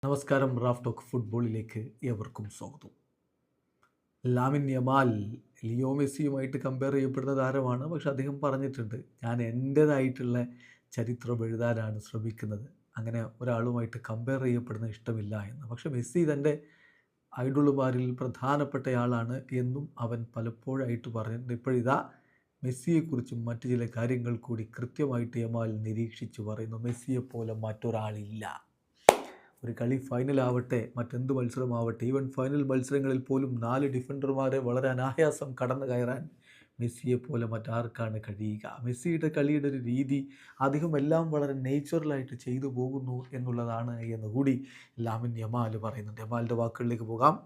നമസ്കാരം. Raf talk ഫുട്ബോളിലേക്ക് ഏവർക്കും സ്വാഗതം. ലാമിൻ യമാൽ ലിയോ മെസ്സിയുമായിട്ട് കമ്പയർ ചെയ്യപ്പെടുന്ന താരമാണ്. പക്ഷെ അദ്ദേഹം പറഞ്ഞിട്ടുണ്ട്, ഞാൻ എൻ്റേതായിട്ടുള്ള ചരിത്രം എഴുതാനാണ് ശ്രമിക്കുന്നത്, അങ്ങനെ ഒരാളുമായിട്ട് കമ്പയർ ചെയ്യപ്പെടുന്ന ഇഷ്ടമില്ല എന്ന്. പക്ഷെ മെസ്സി തൻ്റെ ഐഡോളുമാരിൽ പ്രധാനപ്പെട്ടയാളാണ് എന്നും അവൻ പലപ്പോഴായിട്ട് പറഞ്ഞിട്ടുണ്ട്. ഇപ്പോഴിതാ മെസ്സിയെക്കുറിച്ചും മറ്റു ചില കാര്യങ്ങൾ കൂടി കൃത്യമായിട്ട് യമാൽ നിരീക്ഷിച്ച് പറയുന്നു. മെസ്സിയെപ്പോലെ മറ്റൊരാളില്ല. ഒരു കളി ഫൈനലാവട്ടെ, മറ്റെന്ത് മത്സരമാവട്ടെ, ഈവൻ ഫൈനൽ മത്സരങ്ങളിൽ പോലും 4 ഡിഫൻഡർമാരെ വളരെ അനായാസം കടന്നു കയറാൻ മെസ്സിയെപ്പോലെ മറ്റാർക്കാണ് കഴിയുക? മെസ്സിയുടെ കളിയുടെ ഒരു രീതി, അദ്ദേഹം എല്ലാം വളരെ നേച്ചുറലായിട്ട് ചെയ്തു പോകുന്നു എന്നുള്ളതാണ് എന്നുകൂടി ലാമിൻ യമാൽ പറയുന്നുണ്ട്. യമാലിൻ്റെ വാക്കുകളിലേക്ക് പോകാം.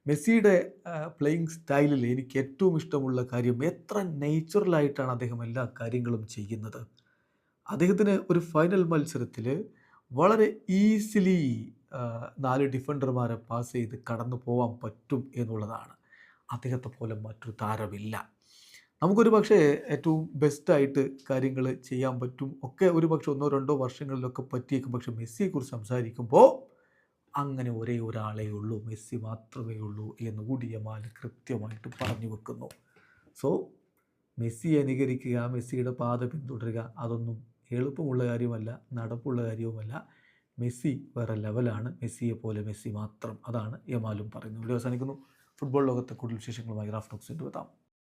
മെസ്സിയുടെ പ്ലേയിങ് സ്റ്റൈലിൽ എനിക്ക് ഏറ്റവും ഇഷ്ടമുള്ള കാര്യം എത്ര നേച്ചുറലായിട്ടാണ് അദ്ദേഹം എല്ലാ കാര്യങ്ങളും ചെയ്യുന്നത്. അദ്ദേഹത്തിന് ഒരു ഫൈനൽ മത്സരത്തിൽ വളരെ ഈസിലി 4 ഡിഫൻഡർമാരെ പാസ് ചെയ്ത് കടന്നു പോകാൻ പറ്റും എന്നുള്ളതാണ്. അദ്ദേഹത്തെ പോലെ മറ്റൊരു താരമില്ല. നമുക്കൊരു പക്ഷേ ഏറ്റവും ബെസ്റ്റായിട്ട് കാര്യങ്ങൾ ചെയ്യാൻ പറ്റും ഒക്കെ ഒരു പക്ഷേ 1-2 വർഷങ്ങളിലൊക്കെ പറ്റിയേക്കും. പക്ഷെ മെസ്സിയെക്കുറിച്ച് സംസാരിക്കുമ്പോൾ അങ്ങനെ ഒരേ ഒരാളേ ഉള്ളൂ, മെസ്സി മാത്രമേ ഉള്ളൂ എന്നുകൂടി യമാൽ കൃത്യമായിട്ട് പറഞ്ഞു വെക്കുന്നു. സോ മെസ്സിയെ അനുകരിക്കുക, മെസ്സിയുടെ പാത പിന്തുടരുക, അതൊന്നും എളുപ്പമുള്ള കാര്യമല്ല, നടപ്പുള്ള കാര്യവുമല്ല. മെസ്സി വേറെ ലെവലാണ്. മെസ്സിയെ പോലെ മെസ്സി മാത്രം. അതാണ് യമാലും പറയുന്നത്. വീഡിയോ അവസാനിക്കുന്നു. ഫുട്ബോൾ ലോകത്തെ കൂടുതൽ വിശേഷങ്ങളുമായി റാഫ് ടോക്സ് എത്താം.